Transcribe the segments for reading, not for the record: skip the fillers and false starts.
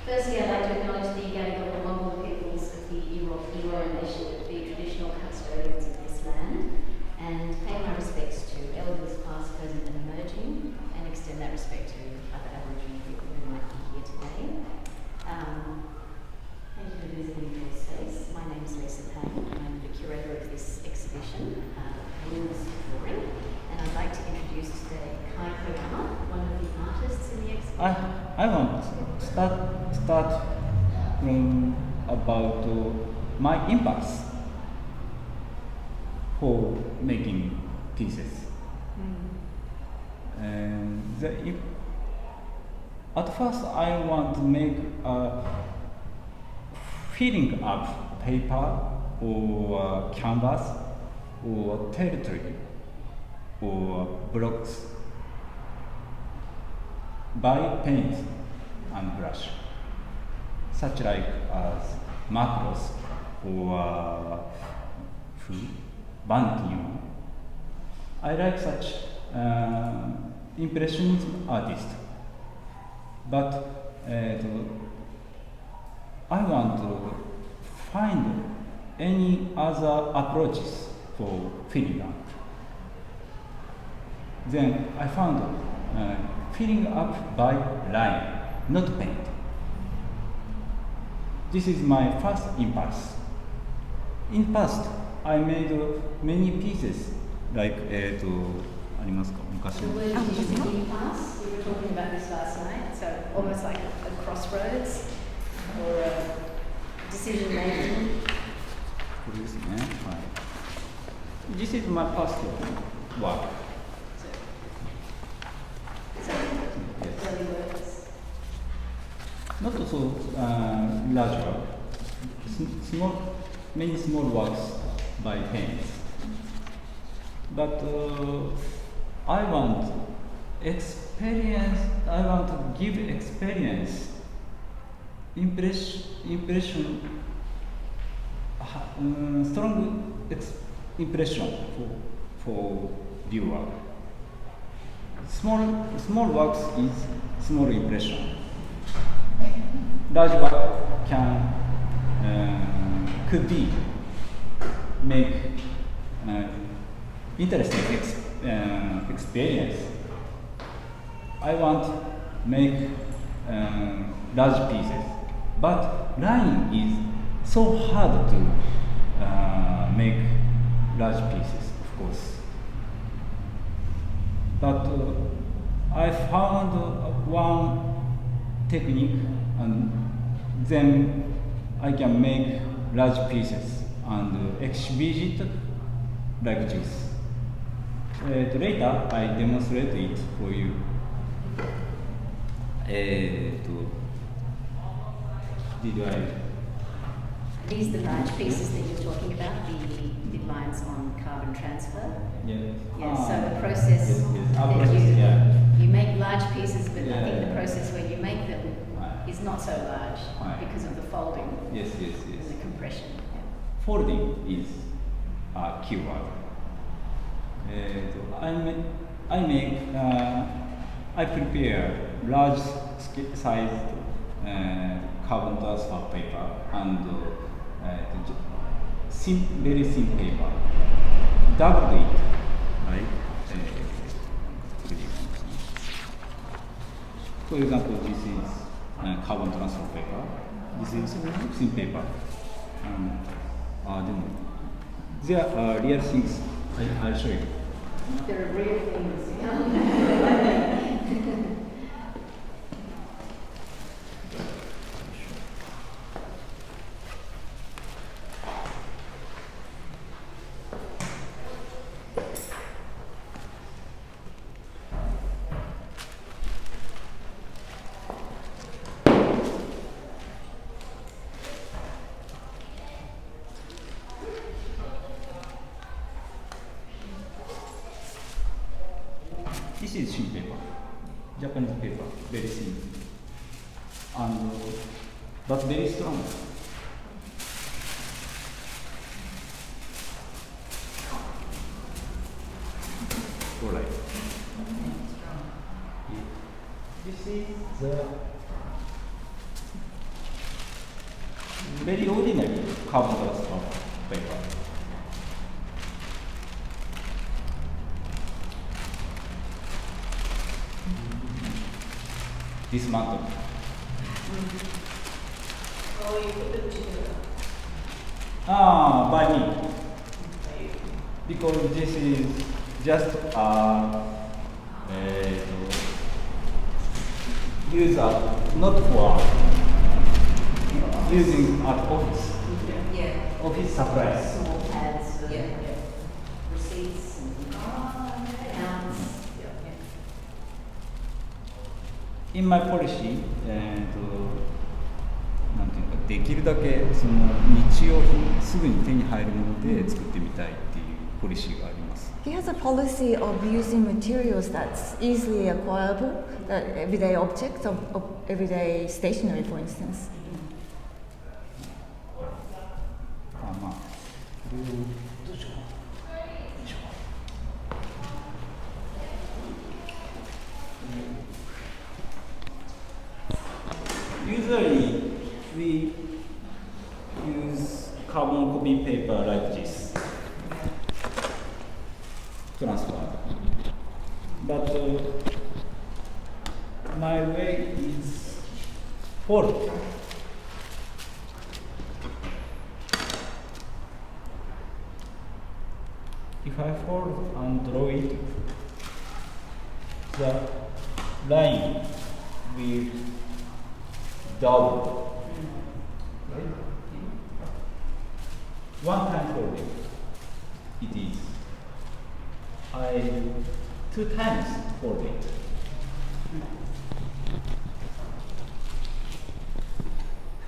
Firstly, I'd like to acknowledge the Gadigal and Mongol peoples of the Eora Nation, the traditional custodians of this land, and pay my respects to elders past, present and emerging, and extend that respect to other Aboriginal people who might be here today. Thank you for visiting your space. My name is Lisa Payne. I'm the curator of this exhibition, Wings Drawing, and I'd like to introduce today Kai Koyama, one of the artists in the exhibition. I want to start from about my impulse for making pieces. And at first I want to make a filling up paper or canvas or territory or blocks by paint and brush, such like as macros or vanity. I like such impressionism artist, but I want to find any other approaches for filling up. Then I found filling up by line, not paint. This is my first impulse. In past, I made many pieces like ありますか昔 The word using pass, we were talking about this last night, so almost like a crossroads or a decision making. これですね。はい。This is my past work. Early works. Not so large work. Many small works by hands. But I want experience. I want to give experience, impression, strong impression for viewer. Small works is small impression. Large work could be make interesting experience. I want make large pieces, but line is so hard to make large pieces, of course. But I found one technique, and then I can make large pieces and exhibit it like this. Later, I demonstrate it for you. These are the large pieces that you're talking about, the lines on carbon transfer. Yes. Yes, so the process yes. that you make large pieces, but I think the process where you make them is not so large because of the folding Yes. and the compression. Yeah. Folding is a keyword. I prepare large sized carbon transfer paper and very thin paper. Double it, right? For example, this is carbon transfer paper. This is thin paper. There are real things. I'll show you. There are real things. This is thin paper, Japanese paper, very thin, and but very strong. All right. This is the very ordinary carbon dioxide paper. Dismantled. Oh, you put them together. By me. Because this is just user, not for using at office. Yeah. Office supplies. Small pads for Yeah. receipts and accounts. In my policy, なんていうか、できるだけその日用品、すぐに手に入るもので作ってみたいっていうポリシーがあります。He has a policy of using materials that's easily acquirable, that everyday objects of everyday stationery, for instance. まあ、これをどうしよう。Usually, we use carbon copy paper like this, transferred. But my way is fold. If I fold and draw it, the line will double. Right? One time folding, it is. I 2 times folding.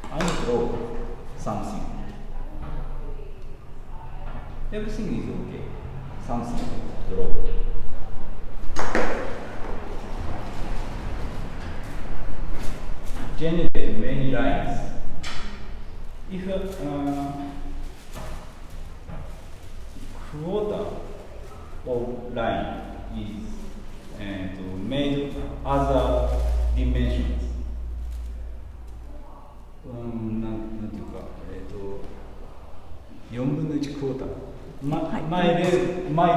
I draw something. Everything is okay. Something draw. Generate many lines. If quarter of line is made other dimensions. なんていうか、4分の1クォーター。My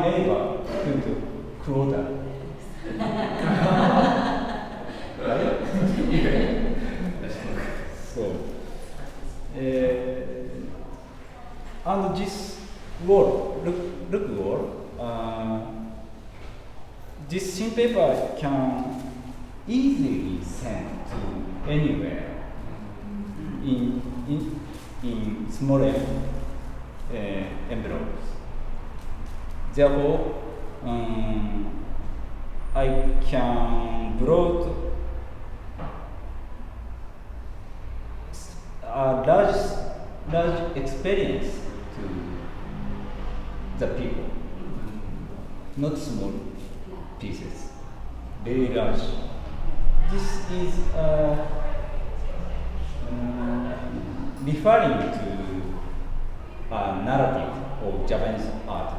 labor into quarter. Right? So, and this wall, look wall, this thin paper can easily send to anywhere in smaller envelopes. Therefore, I can brought a large experience to the people, not small pieces, very large. This is referring to a narrative of Japanese art,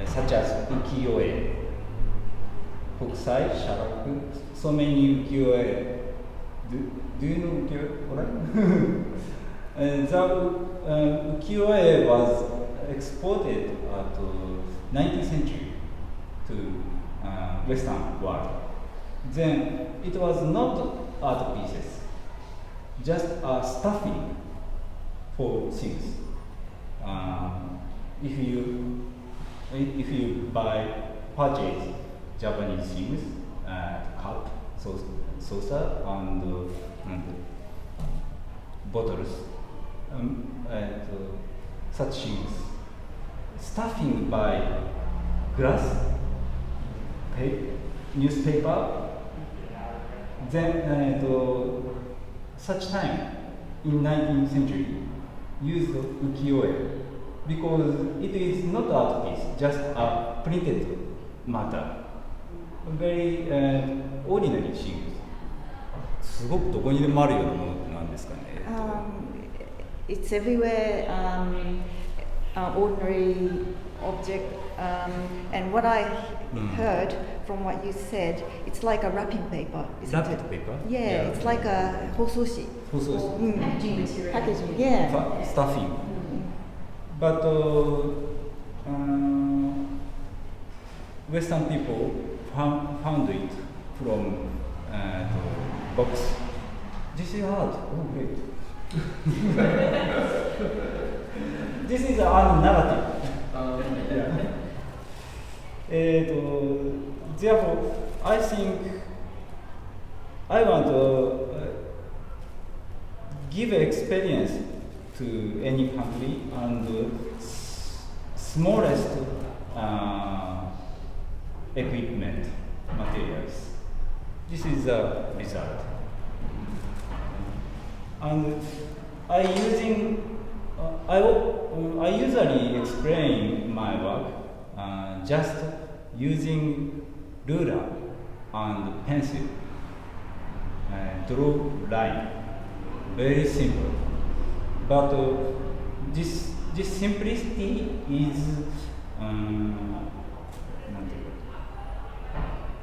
such as ukiyo-e, hokusai, sharaku, so many ukiyo-e. Do you know ukiyo-e? Right? The ukiyo-e was exported at 19th century to Western world. Then it was not art pieces, just a stuffing for things. If you purchase Japanese things, cup, saucer, and bottles, such things, stuffing by glass, newspaper. Then such time in 19th century used ukiyo-e because it is not art piece, just a printed matter. Very ordinary things. すごくどこにでもあるようなものなんですかね。It's everywhere, ordinary object, and what I heard from what you said, it's like a wrapping paper, isn't Wrapping it? paper? Yeah, it's like a hososhi. Also, Packaging material. Packaging, yeah. stuffing. But Western people found it from the box. This is hard. Oh, great. This is a narrative. Therefore, I think I want to give experience to any country and smallest equipment materials. This is the result. And I usually explain my work just using ruler and pencil and draw line. Very simple. But this simplicity is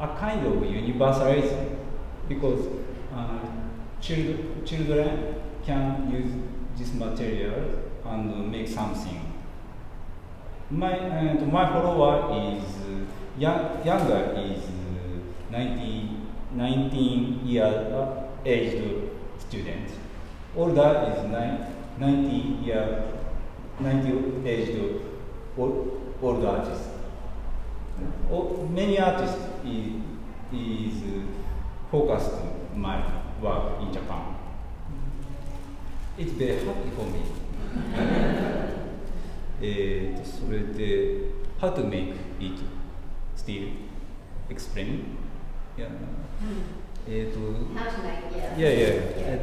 a kind of universalism because children can use this material and make something. My follower is younger is 19 year aged student. Older is 90 aged old artist. Many artists is focused on my work in Japan. It's very happy for me. それで how to make it still explain? Yeah. How to make, yeah. Yeah.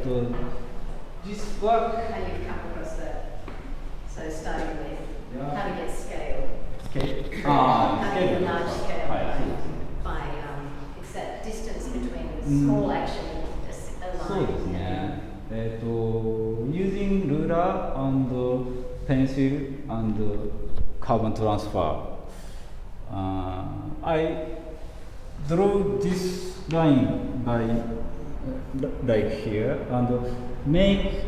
This work. How you come across that? So starting with how to get scale. Okay. How to get a large scale Right. by it's that distance between small action and a そう line. ですね。using ruler and pencil and carbon transfer, I draw this line by like here and make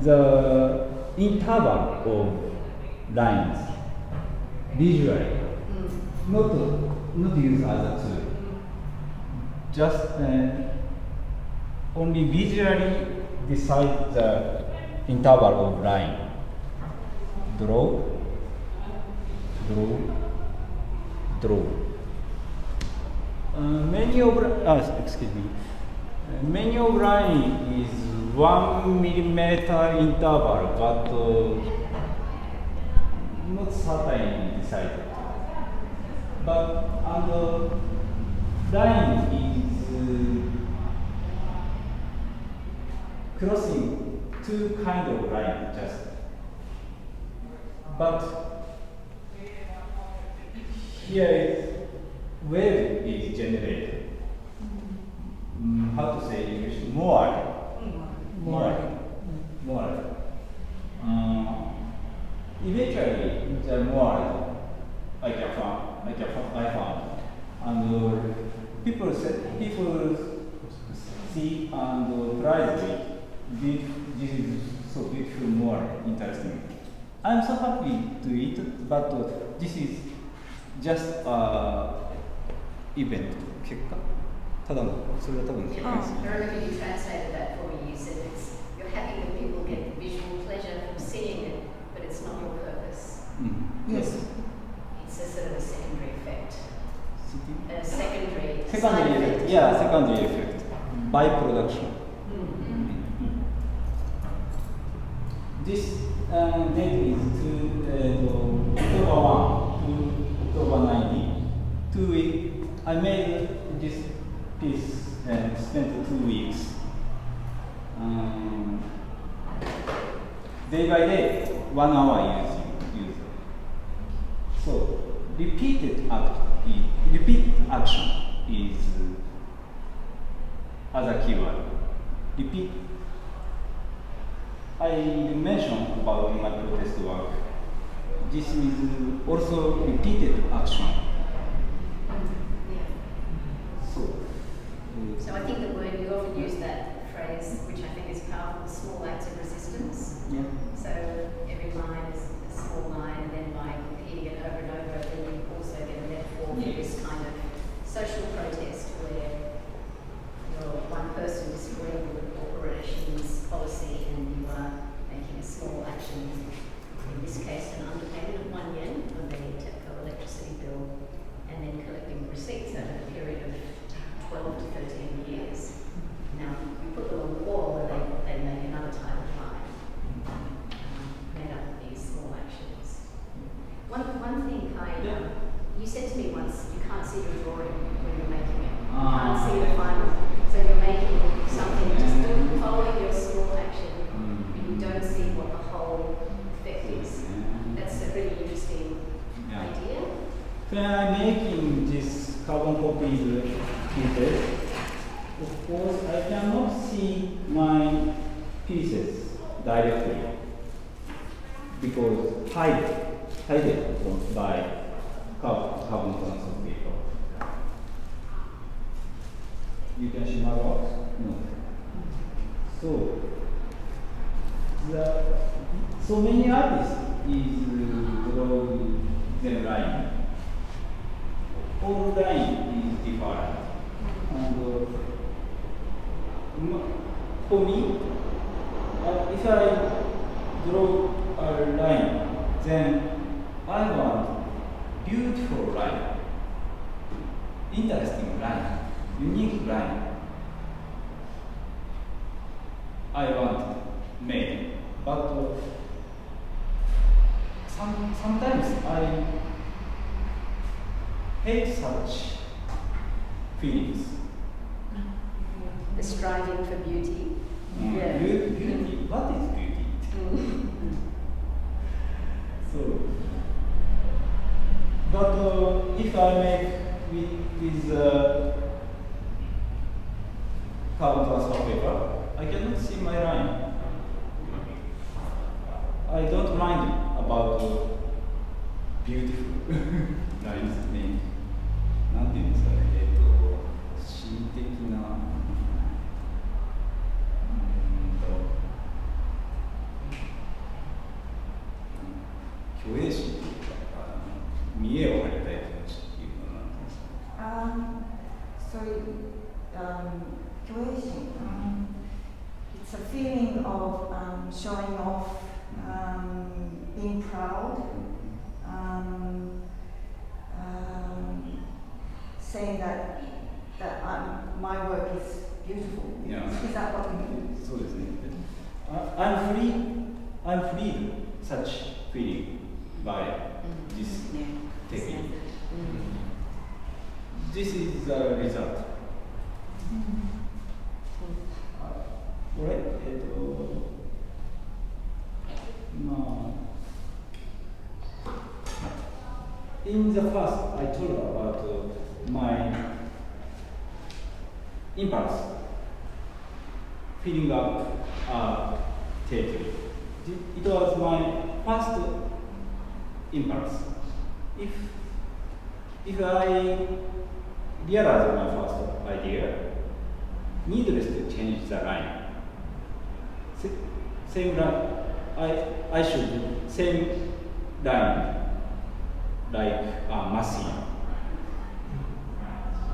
the interval of lines visually, not use as a tool, just only visually decide the interval of line. Draw. Many of line is 1 millimeter interval, but not certainly decided. But line is crossing two kind of line just. But here is wave is generated. How to say in English? More. Eventually, the more I found, and people see and prize it. This is so beautiful, more interesting. I'm so happy to it, but this is just event. 結果ただのそれは多分結果です。I remember you translated that for me. You said you're happy that people get visual pleasure from seeing it, but it's not your purpose. Yes. It's a sort of a secondary effect. A Secondary side effect. Yeah, secondary effect. By production. This date is October 1 to October 19. 2 weeks. I made this piece and spent 2 weeks. Day by day, 1 hour using. So repeat action is other keyword. Repeat. I mentioned about my protest work. This is also repeated action. So I think the word, you often use that phrase, which I think is powerful, small acts of resistance. Yeah. So every line is a small line, and then by repeating it over and over, then you also get a metaphor for this kind of social protest where you're one person disagreeing with the corporation's policy and you are making a small action, in this case an underpayment of yen on the TEPCO electricity bill, and then collecting receipts over a period of 12 to 13 years. Now, you put them on the wall and they make another type of line, made up of these small actions. One thing, Kai, you said to me once, you can't see your drawing when you're making it. You can't see the final. So you're making something, just following your small action, and you don't see what the whole effect is. That's a really interesting idea. When I'm making this carbon copies pieces, of course I cannot see my pieces directly because hidden by carbon transfer paper. You can see my work? No. So many artists is drawing them line. All line is different. And for me, if I draw a line, then I want beautiful line, interesting line, unique line. I want made, but sometimes I hate such feelings. The striving for beauty. Yeah. Beauty. What is beauty? So, but if I make with carbon transfer paper, I cannot see my line. I don't mind about beautiful lines. なんていうんですかね、心的な、虚栄心というか、見栄を張りたい気持ちっていうのは何ですか。It's a feeling of showing off, being proud, saying that my work is beautiful. Yeah. Is that what you mean? そうですね。I'm free such feeling by this technique. This is the result. これin the past I told about my impulse filling up a table. It was my first impulse. If I realize my first idea, needless to change the line. Same line, I should same line like a machine.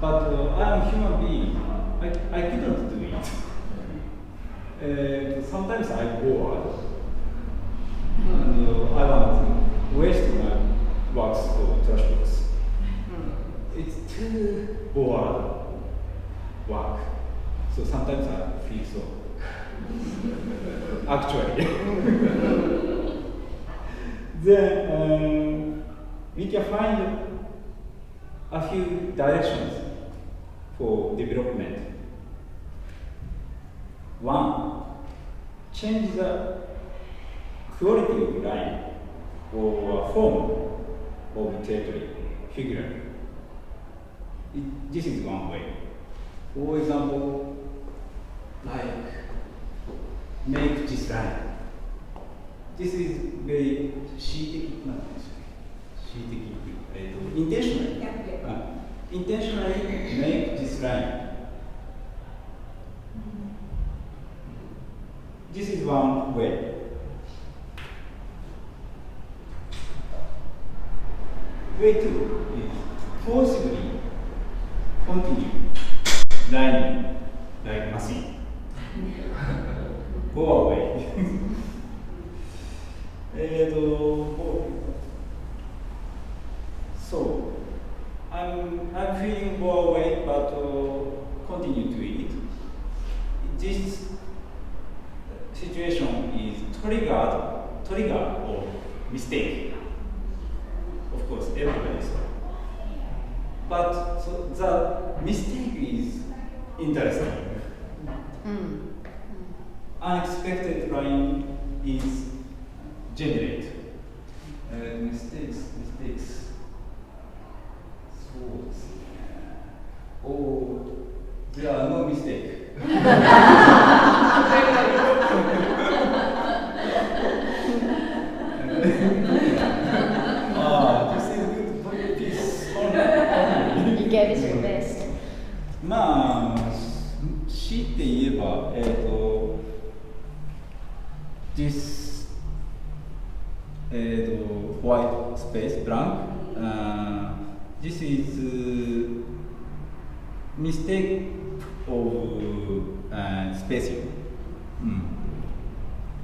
But I'm a human being. I couldn't do it. Sometimes I'm bored, and I want to waste my works or trash books. It's too bored work. So sometimes I feel so. Actually. Then we can find a few directions for development. One, change the quality of line or form of territory, figure. This is one way. For example, like make this line. This is very intentionally. Intentionally make this line. Way 2 is forcibly continue lining like machine. Go away. So I'm feeling go away, but continue to eat. This situation is trigger of mistake. Of course, everybody so. But so the mistake is interesting. Unexpected line is generate. Mistakes. Oh, there are no mistakes. This is good piece. You gave us your best. まあ、強いて言えば、this white space, blank, this is mistake of spacing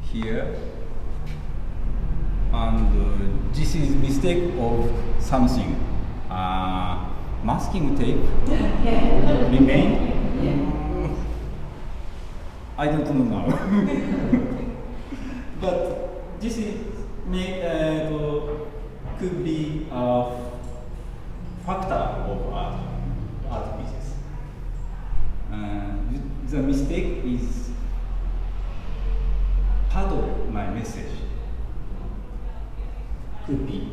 here, and this is mistake of something. Masking tape remain. I don't know now. But this is could be a factor of art pieces. The mistake is part of my message. Could be.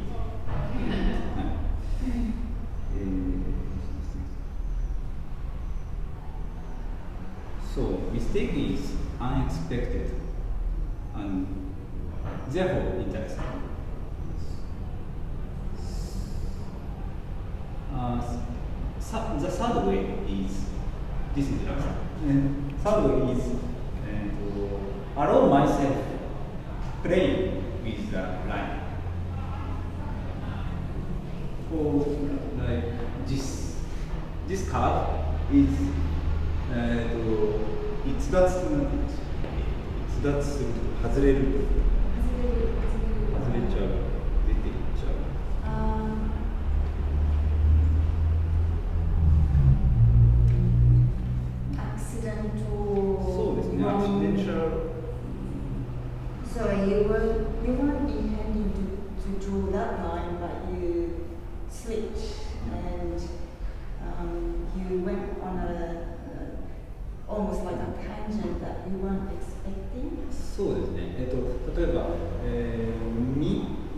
So mistake is unexpected and therefore interesting. The third way is this is the last. Third way is to allow myself playing with the line. Or like this card is 逸脱すると外れる出ていっちゃう accidental. そうですね accidental. So you weren't intending to draw that line, but you slipped and you went on almost like a tangent that you weren't expecting. そうですね。例えば、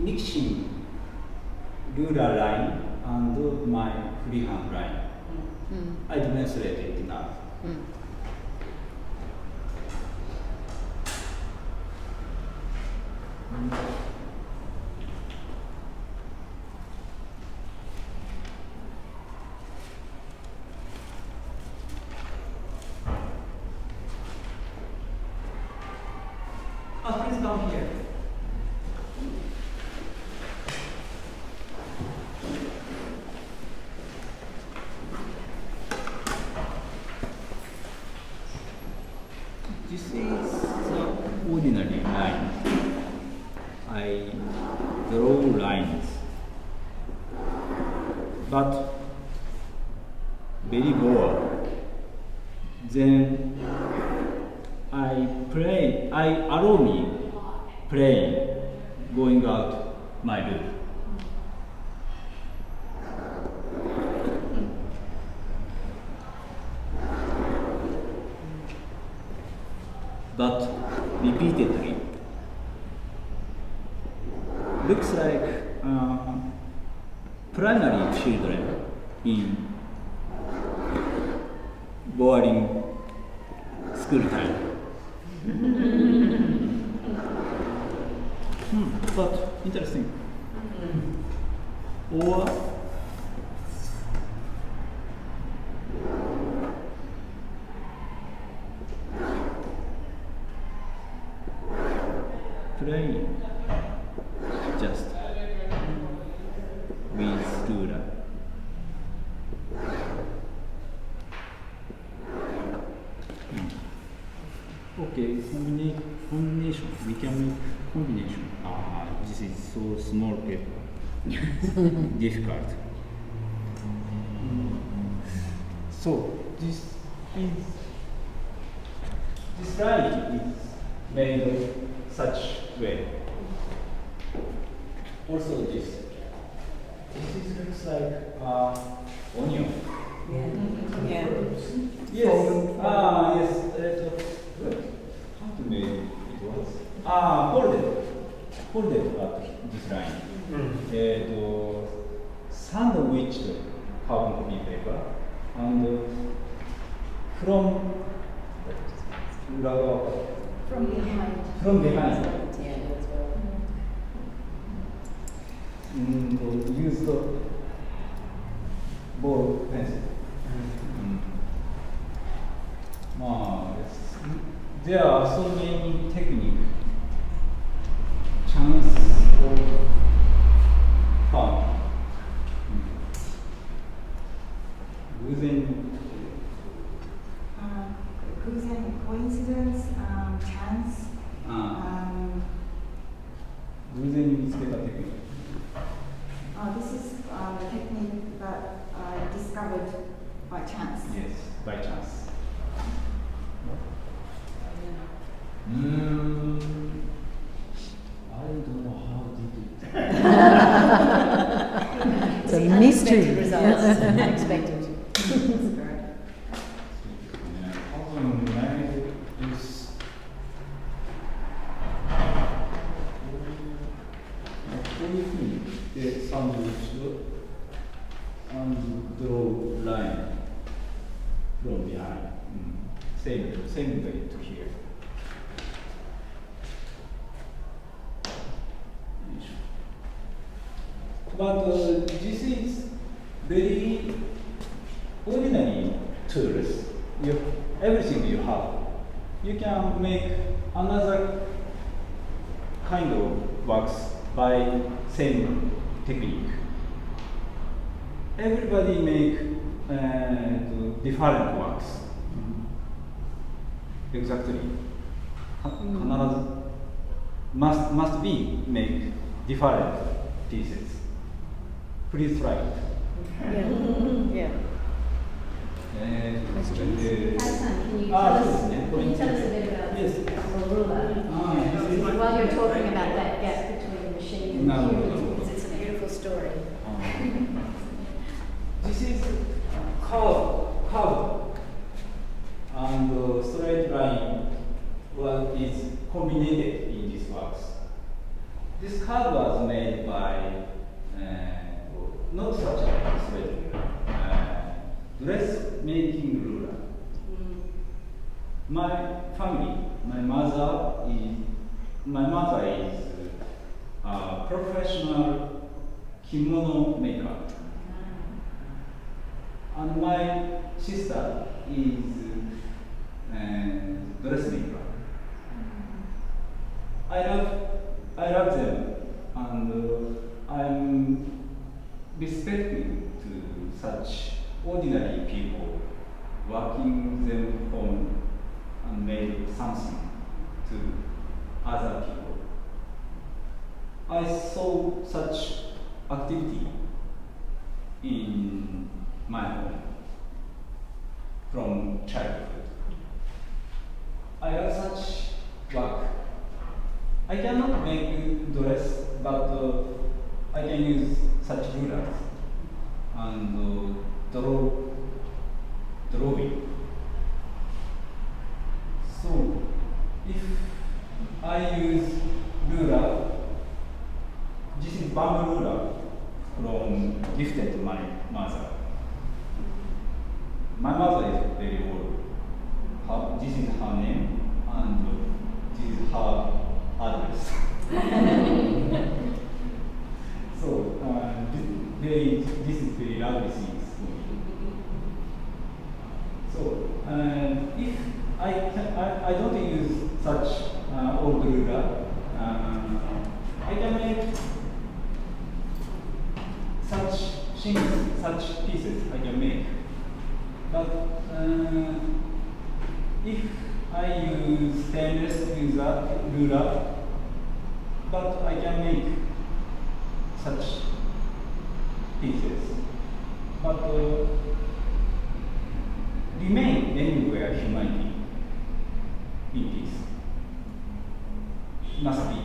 mixing ruler line and my freehand line. I demonstrated it now. Please come here. This is the ordinary line. I draw lines, but very bored. Then I allow me playing, going out my loop. But repeatedly. Looks like primary children in boring school time. But interesting. Or playing just with Okay, combination. We can make combination. This is so small paper. Difficult. So this line is made such way. Also this is looks like onion. Yeah. Yes. Yes. How to make it was? Folded at this line. Sandwiched carbon copy paper and from From behind. From behind. Yeah, that's well. Use the ball pencil. There are so many techniques. Chance of fun. Coincidence, chance. 偶然に見つけたテクニック。 This is the technique that I discovered by chance. Yes, by chance. I don't know how did it. It's a mystery. Unexpected results. Unexpected. And draw line from behind. Same way to here. But this is very ordinary tools. Everything you have. You can make another kind of works by same technique. Everybody make different works. Exactly. Must be make different pieces. Please try it. Yeah. Questions? Hassan, can you tell us a bit about Yes. the ruler? While you're talking about that gap between the machine and the human, because it's a beautiful story. This is curve and straight line what is combined in this works. This curve was made by not such a straight dressmaking ruler. My family, my mother is a professional kimono maker. And my sister is dressmaker. I love them, and I'm respecting to such ordinary people working them home and make something to other people. I saw such activity in my home from childhood. I have such work. I cannot make dress, but I can use such rulers and drawing. So if I use ruler, this is bamboo ruler from gifted to my mother. My mother is very old. This is her name and this is her address. So this is very lovely things for me. So if I don't use such old ruler, I can make such things, such pieces I can make. But if I use stainless ruler, but I can make such pieces. But remain anywhere humanity in peace. Must be.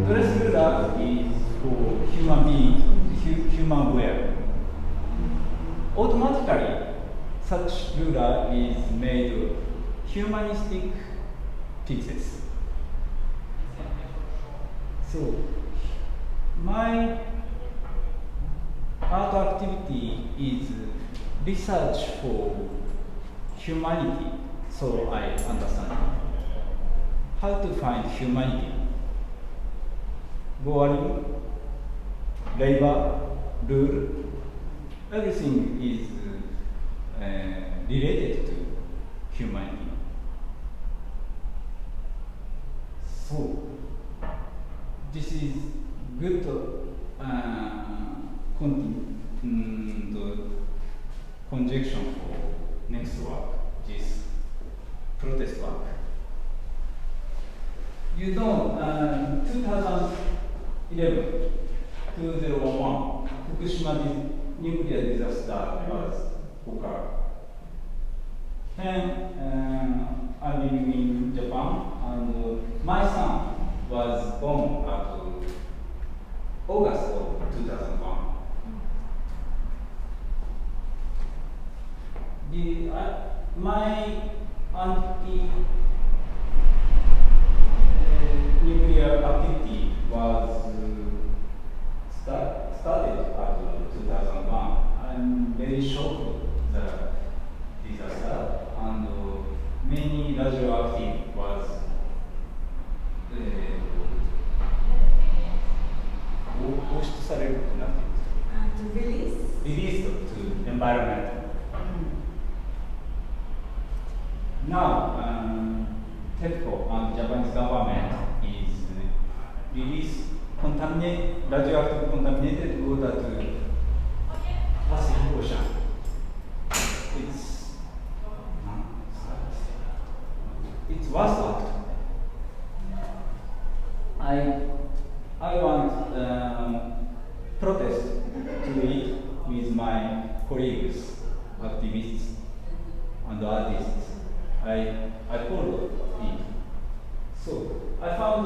Dress ruler is for human being, human wear. Automatically, such ruler is made of humanistic pieces. So, my art activity is research for humanity, so I understand how to find humanity. Bodily, labor, rule, everything is related to humanity. So, this is good conjunction for next work, this protest work. You know, 2011, 2001, Fukushima nuclear disaster was occurred. Then I'm living in Japan, and my son was born at August of 2001. My anti-nuclear activity was started at 2001. I'm very shocked the disaster, and many radioactive was released to environment. Now, TEPCO and Japanese government is release radioactive contaminated water to Pacific Ocean. It's worst act. I want protest to it with my colleagues, activists, and artists. I followed it. So I found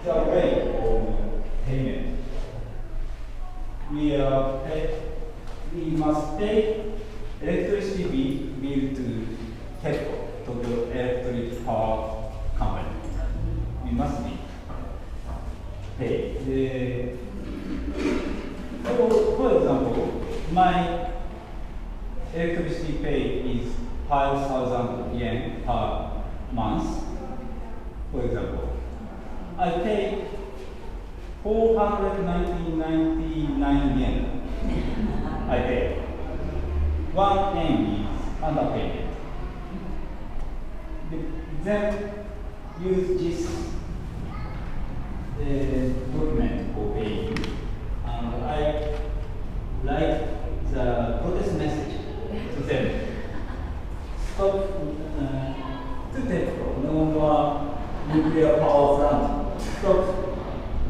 the way of payment. We must pay electricity bill to TEPCO, Tokyo Electric Power Company. We must be paid. For example, my electricity pay is 5,000 yen per month. For example, I pay 499 yen. I pay. 1 yen is underpaid. Then use this document for paying, and I write the protest message to them. Stop to TEPCO, no more nuclear power plant. Stop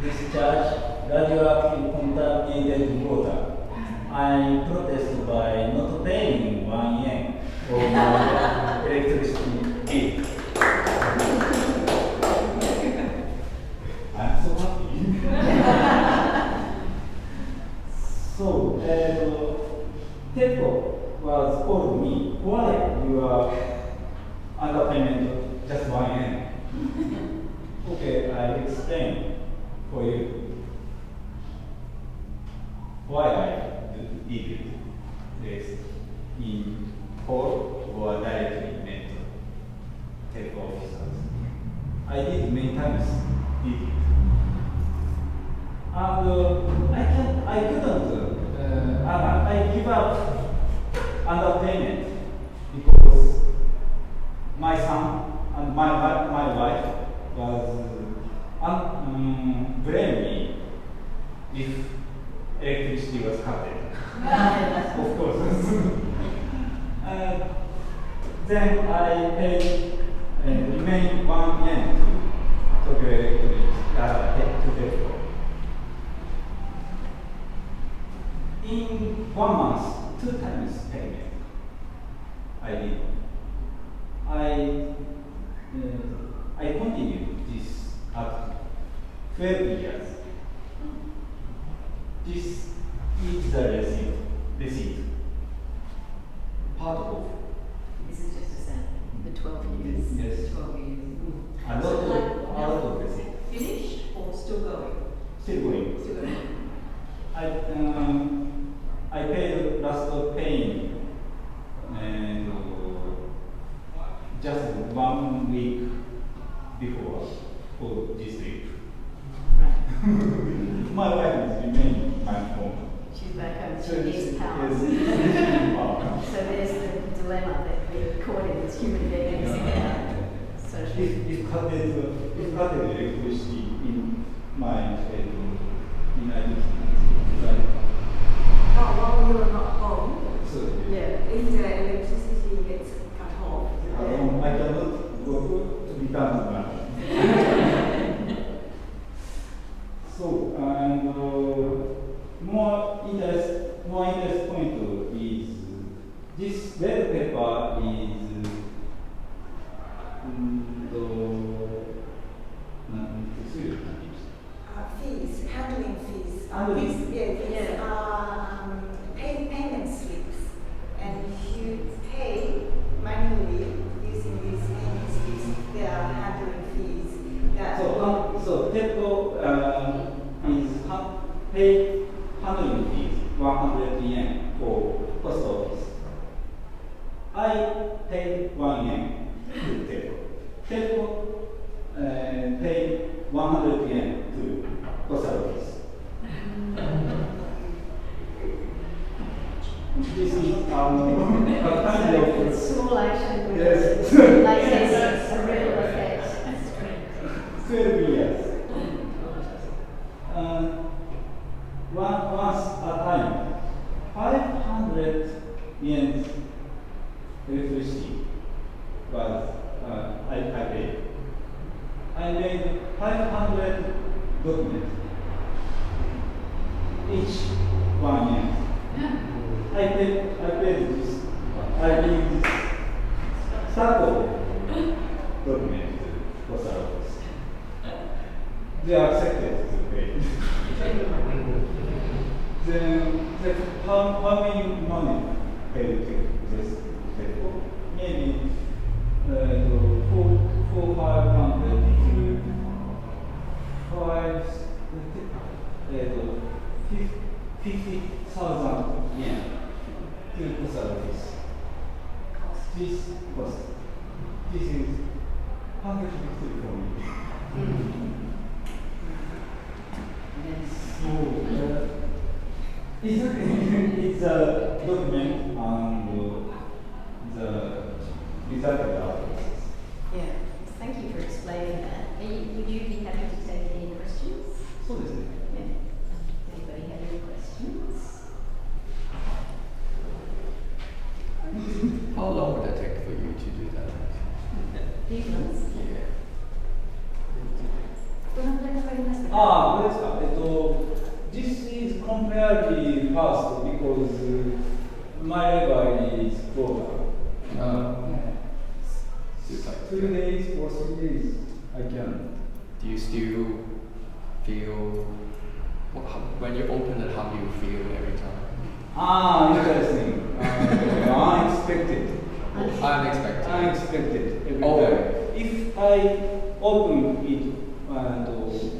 discharge radioactive contaminated water. I protest by not paying 1 yen for my electricity bill. I'm so happy. So, TEPCO was called me, why you are underpayment just 1 yen? Okay, I explain for you why I did it. Yes, in call or directly met TEPCO officers. I did many times, did it. And I couldn't, I give up underpayment because my son and my wife was blame me if electricity was cut. Of course. Then I paid remain 1 yen to Tokyo Electric to pay for. In 1 month, 2 times payment. I did. I continued this at 12 years. This is the receipt. Part of. This is just a sample. The 12 years. Yes. 12 years. A lot of receipt. Finished or still going? Still going. Still going. I paid last paying and just 1 week before for this trip. Right. My wife is remaining my home. She's back home. She So needs power. yes. So there's the dilemma that we're caught in as human beings. So If cutted electricity in my United States, While you are not home, so yeah. if the electricity gets cut off, I cannot go to return to money. So and more interest point is this red paper is fees, handling fees. Handling. These are payment slips, and you pay manually using these payment slips. They are handling fees. That So TEPCO is paid handling fees 100 yen for post office. I paid 1 yen to TEPCO. TEPCO paid 100 yen to post office. This is a kind of Small action. Yes. Like this, a ripple effect. 12 years. Once a time, 500 yen electricity was I paid. I made 500 documents, each 1 yen. I paid this. I need this sample document to post office. They accepted to pay. Then how many money paid to this people? Maybe 500 to 50,000 yen to post office. This cost. This is 150 for me. It's a document on the result of the process. Yeah. Thank you for explaining that. Would you be happy to take any questions? So this is Yeah. Anybody have any questions? How long would that take for you to do that? Few months. Yeah. どのくらいかかりましたか？これですか。This is comparatively fast because my library is closer. So it's like 2 days or 3 days, I can. Do you still feel when you open it? How do you feel every time? Interesting. Unexpected. Unexpected. Unexpected every Oh. time. If I open it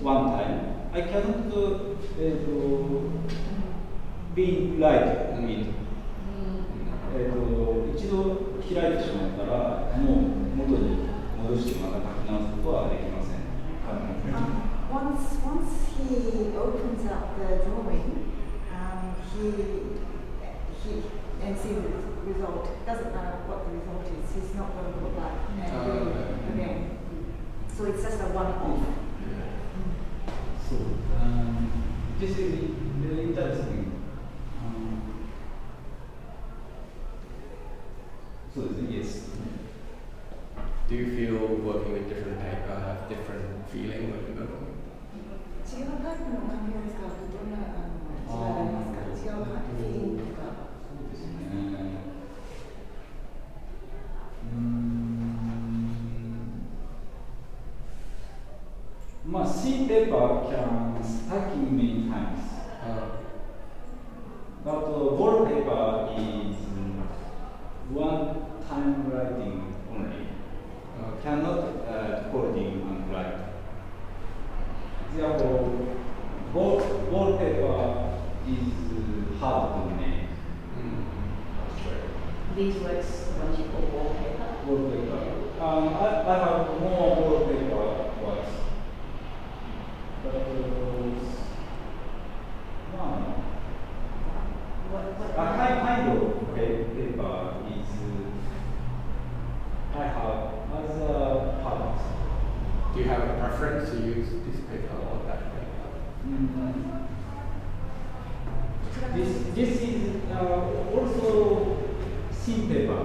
one time, I cannot be right on it. 一度開いてしまったら、もう元に戻してまた書き直すことはできません。Once he opens up the drawing, he and see the result. Doesn't matter what the result is. He's not going to go back and do it again. So it's just a one-off. So, this is very interesting Do you feel working with different paper have different feeling when you work? 違うタイプの紙を使うとどんな違いがありますか？違うフィーリングとか。そうですね。まあ、C paper can stack in many times. But wall paper is one time writing only. Cannot folding and write. Therefore, wall paper is hard to make. These works, the ones you call wallpaper. Wallpaper. I have more wallpaper works. But a kind of paper is I have other parts. Do you have a preference to use this paper or that paper? This is also thin paper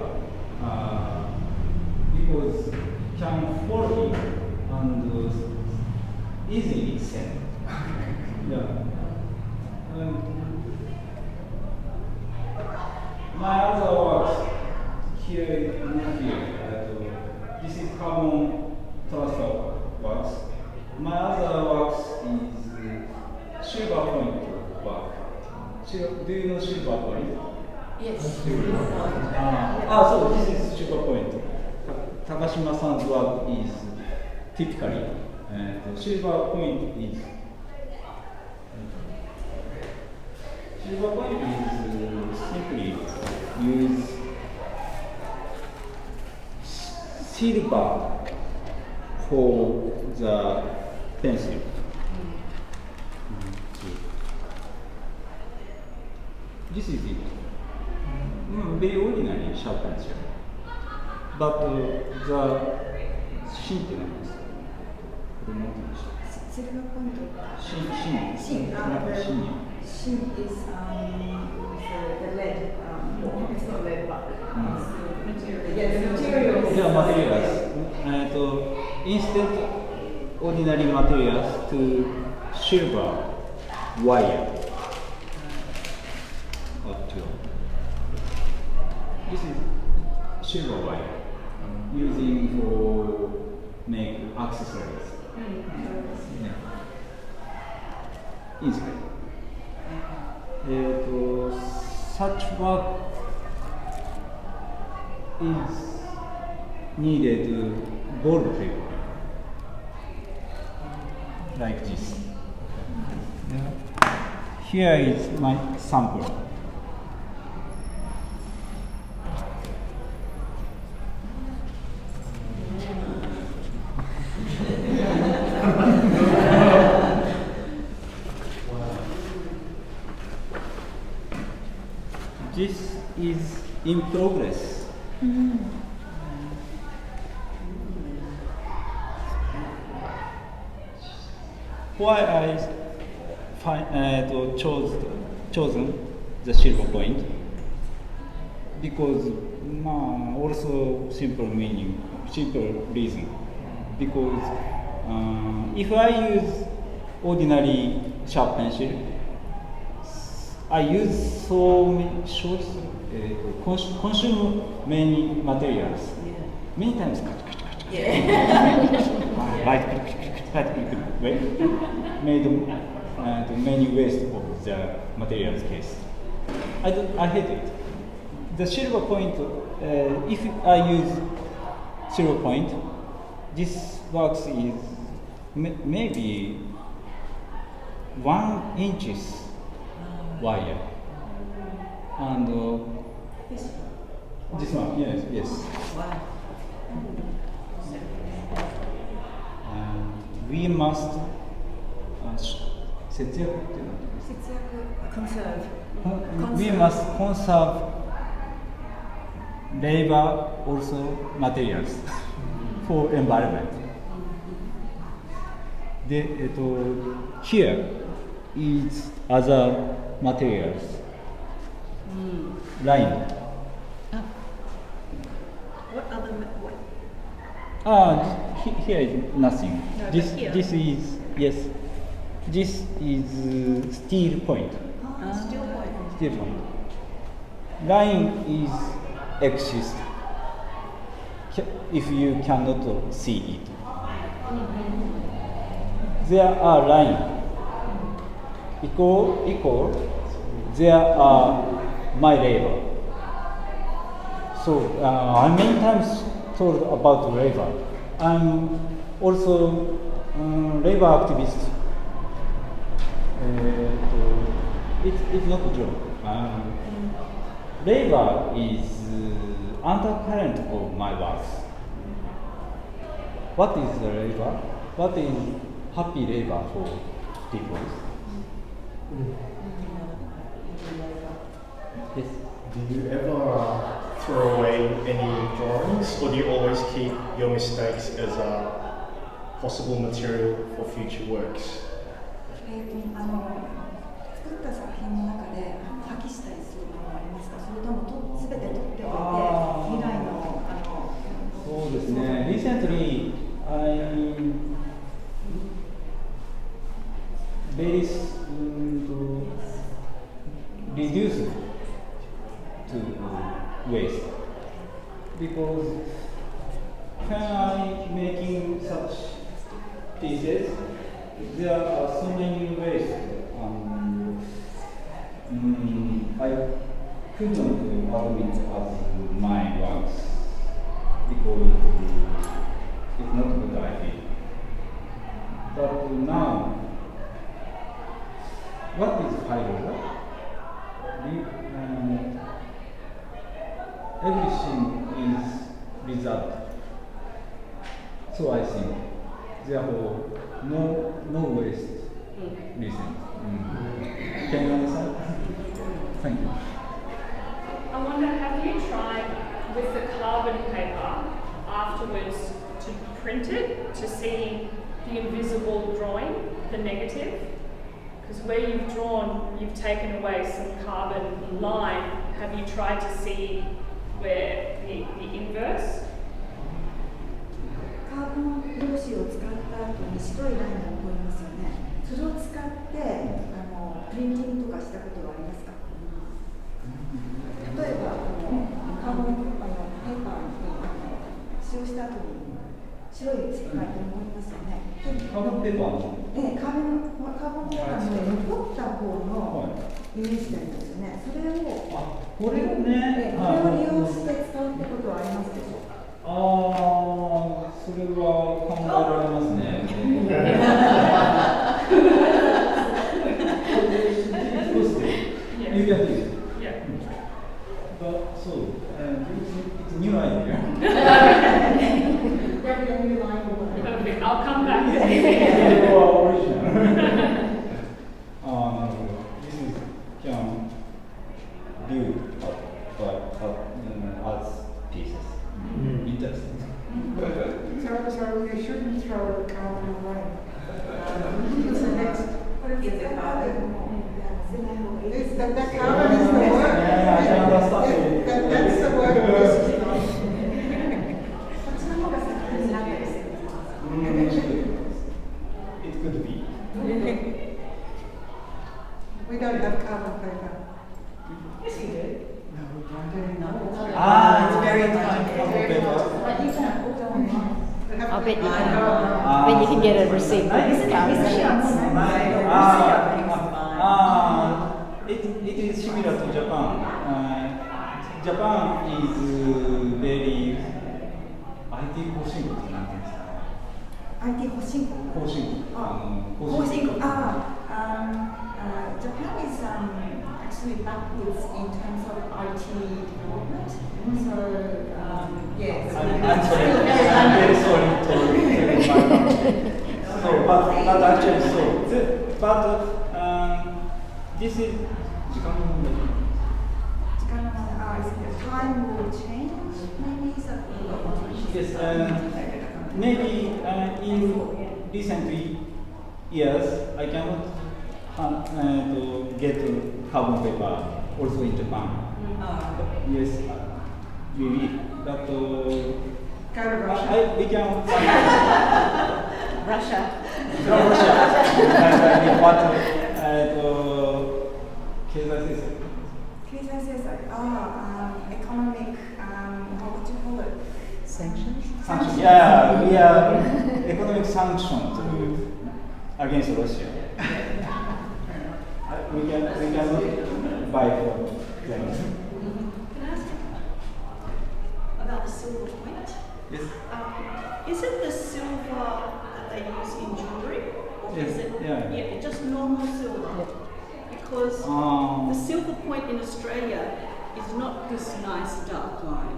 because can fold it and easily send. Yeah. My other works here, this is carbon transfer works. My other works is silver point work. Do you know silver point? Yes. So this is silver point. Takashima-san's work is typically, silver point is simply use silver for the pencil. This is it. Very ordinary sharp pencil. But the shin って何ですか？これ何て言うんでしょう？シルバーポイント。shin. Shin is the lead. It's not lead, but material. Yeah, the materials. Yeah, materials. Instead ordinary materials to silver wire. This is silver wire using for make accessories. Yeah. Easily. Such work is needed bold paper like this. Here is my sample. This is in progress. Why I chosen the silver point? Because also simple reason. Because if I use ordinary sharp pencil, I use so many consume many materials. Many times made many waste of the materials case. I hate it. The silver point, if I use silver point, this works is maybe 1 inch wire. And this one, yes. We must conserve. We must conserve labor, also materials for environment. Here is other materials. Line. What other? Here is nothing. No, This but here. this is yes. This is steel point. Still point. Steel point. Line is exist. If you cannot see it, there are line. Equal. There are my labor. So I many times told about labor. I'm also labor activist. It's not a joke. Labor is undercurrent of my work. What is the labor? What is happy labor for people? Yes. Do you ever throw away any drawings, or do you always keep your mistakes as a possible material for future works? 作った作品の中で破棄したりするものはありますか？それともすべて取っておいて未来のそうですね。Recently, I very reduce to waste because when I making such pieces, there are so many ways. I couldn't admit as my works because it's not a good idea. But now, what is fiber? Everything is result. So I think, therefore, no waste. Listen. Can you understand? Thank you. I wonder, have you tried with the carbon paper afterwards to print it to see the invisible drawing, the negative? Because where you've drawn, you've taken away some carbon line. Have you tried to see where the inverse? カーボン用紙を使った後に白いラインが残りますよね。それを使ってプリンティングとかしたことはありますか？例えばカーボンペーパーに使用した後に白い世界が残りますよね。カーボンペーパーのカーボンペーパーの残った方のイメージなんですよね。それをこれをね、これを利用して使うってことはありますでしょうか？それは考えられますね。You can do it. Yeah. But so, it's a new idea. Perfect. I'll come back. It's original. This is can build as pieces. Interesting. So we shouldn't throw the carbon away. It's the next. Is that carbon is the work? Yeah, I can understand. That's the work. It could be. We don't have carbon paper. Yes, we do. No, we don't. It's very important. But you can order online. I bet you can get a receipt for this carbon It is similar to Japan. Japan is very IT 方針国なんていうんですか。IT 方針国。方針国。方針国。Japan is actually backwards in terms of IT development. So yes. I'm sorry. I'm very sorry to my So, but actually so. This is 時間の問題。Time will change, maybe Yes, maybe in recent years I cannot to get carbon paper also in Japan. Yes, maybe. But Go to Russia. We can Russia. from Russia. And what経済制裁。経済制裁。Economic, what do you call it? Sanctions? Sanctions. Yeah, we are economic sanctions against Russia. We can buy from them. Can I ask about the silver point? Yes. Is it the silver that they use in jewellery? Or Yes, is it yeah. just normal silver? Because the silver point in Australia is not this nice dark line.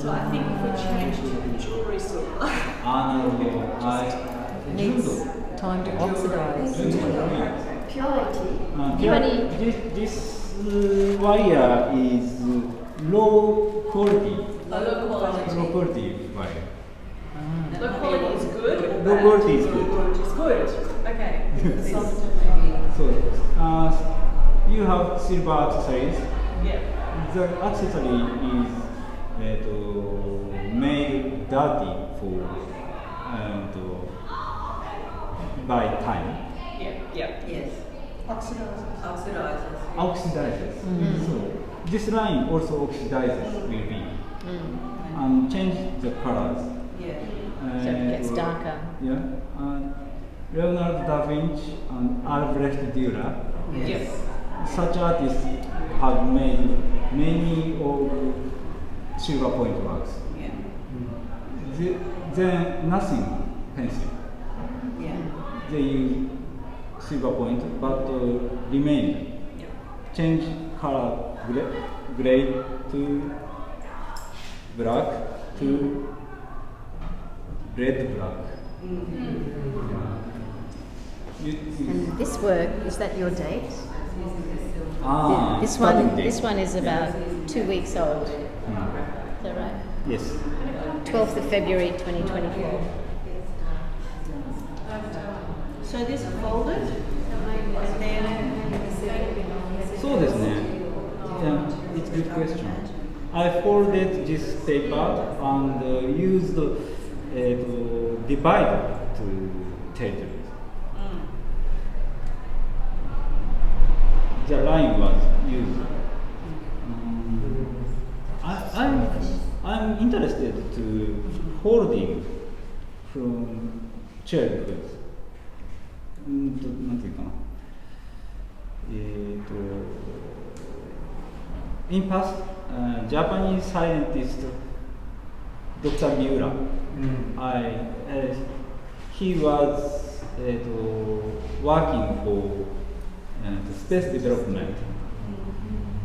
So I think if we change to jewellery silver. Needs time to oxidize. Purity. This wire is low quality. Low quality. Low quality wire. Low quality is good. Or Low bad? quality is good. It's good. Okay. So you have silver accessories. Yeah. The accessory is made dirty for by time. Yeah. Yes. Oxidizes. Oxidizes. So this line also oxidizes will be and change the colors. Yeah. So it gets darker. Yeah. Leonardo da Vinci and Albrecht Dürer, Yes. such artists have made many of silver point works. Yeah. Then nothing pencil. Yeah. They use silver point, but remain. Yeah. Change color gray to black to red black. And this work, is that your date? This starting one, date. this one is about 2 weeks old. Is that right? Yes. 12th of February 2024. So this folded, and then そうですね。Yeah, it's a good question. I folded this paper and used divide to title. The line was used. I'm interested to holding from childhood. なんていうかな。In past, Japanese scientist Dr. Miura, he was working for the space development.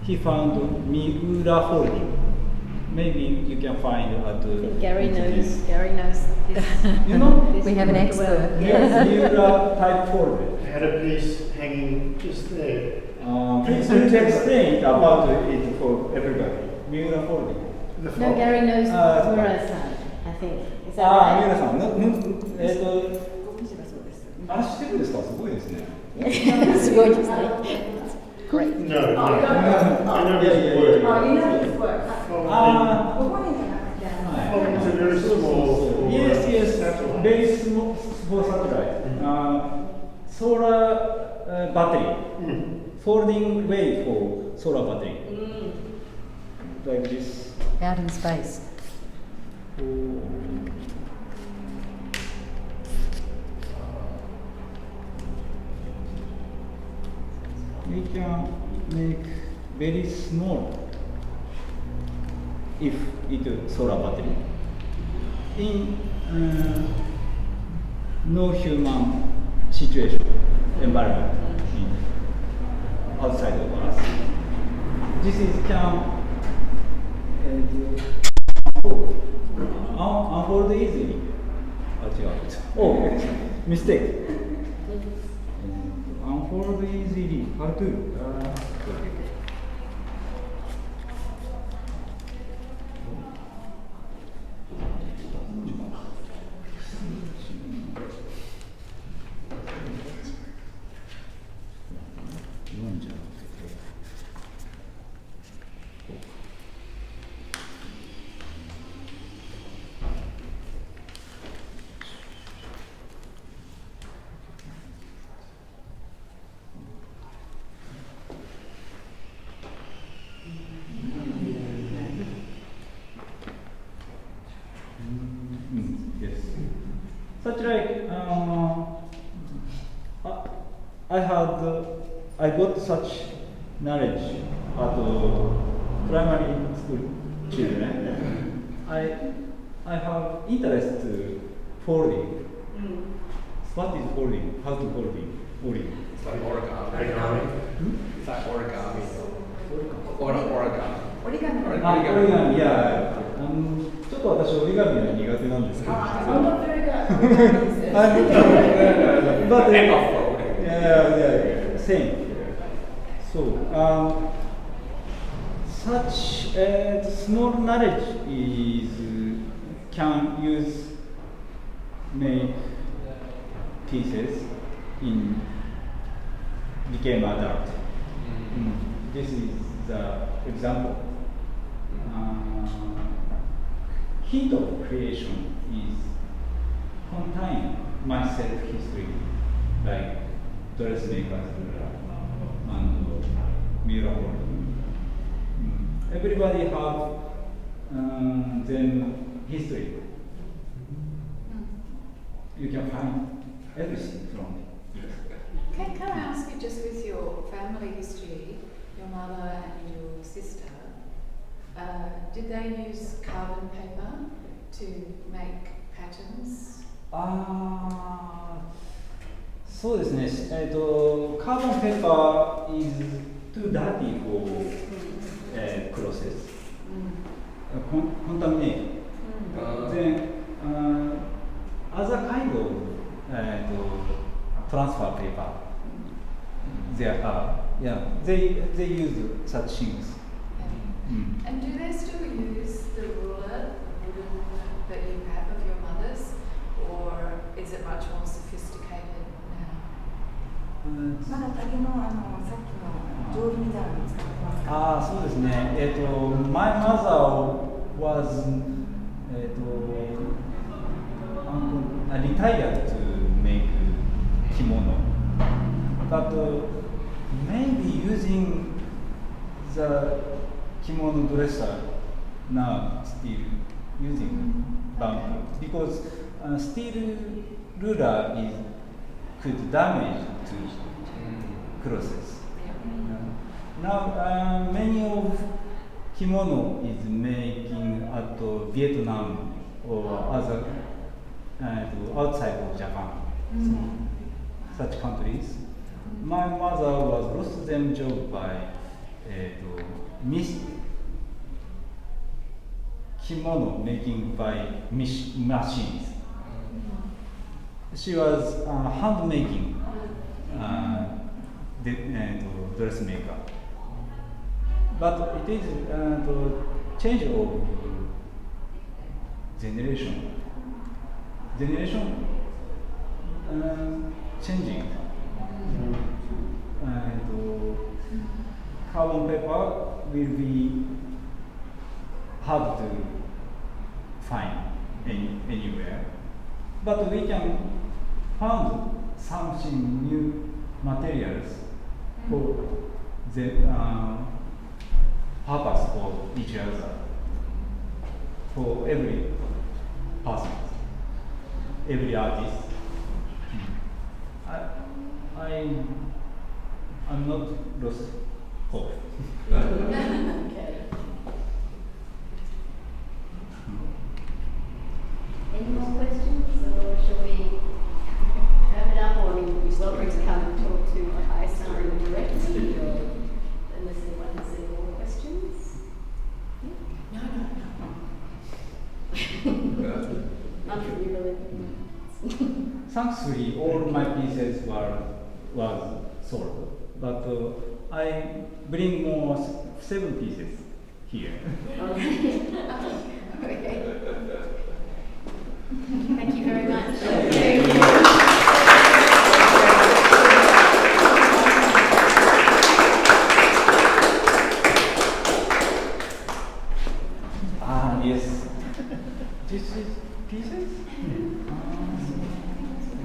He found Miura holding. Maybe you can find at I think Gary knows this. You know? This We have an work expert. well. Yes, Miura type folder. I had a piece hanging just there. Please explain about it for everybody. Miura holding. The No, front. Gary knows Mura-san, I think. Is that right? 皆さん、あれ知ってるんですか？すごいですね。すごいですね。Great. No, no. I know his work. You know his work. It's a very small. Yes, satellite. very small for satellite. Solar battery, folding way for solar battery, like this. Out in space. We can make very small if it is solar battery in no human situation environment outside of us. This is can unfold easily. Oh, mistake. Unfold easily. How to? like I got such knowledge at primary school children. I have interest to folding. What is folding? How to folding? It's like origami. It's like origami. Origami. 折り紙の。あ、折り紙、いや、ちょっと私折り紙は苦手なんですけど。I'm not very good. But End of folding. yeah, same. So, such small knowledge can use make pieces in became adult. This is the example. Hint of creation is contain my self-history, like dressmakers and mirror. Everybody have then history. You can find everything from it. Can I ask you, just with your family history, your mother and your sister, did they use carbon paper to make patterns? そうですね。カーボンペーパー is too dirty for process. Contaminate. Then other kind of transfer paper. There are, they use such things. And do they still use the ruler that you have of your mother's, or is it much more sophisticated now? まだ竹のさっきの定規みたいなの使ってますか？そうですね。My mother was retired to make kimono, but maybe using the kimono dresser now still using bamboo because steel ruler could damage to clothes. Now many of kimono is making at Vietnam or other outside of Japan, such countries. My mother was lost them job by kimono making by machines. She was hand making dressmaker. But it is the change of generation. Generation changing. Carbon paper will be hard to find anywhere. But we can find something new materials for the purpose of each other, for every person, every artist. I'm not lost hope. Okay. Any more questions, or shall we wrap it up, or you're welcome to come and talk to Kai-san directly, or unless anyone has any more questions? No. None from you, really. Thankfully, all my pieces was sold, but I bring more 7 pieces here. Okay. Thank you very much. Yes. This is pieces?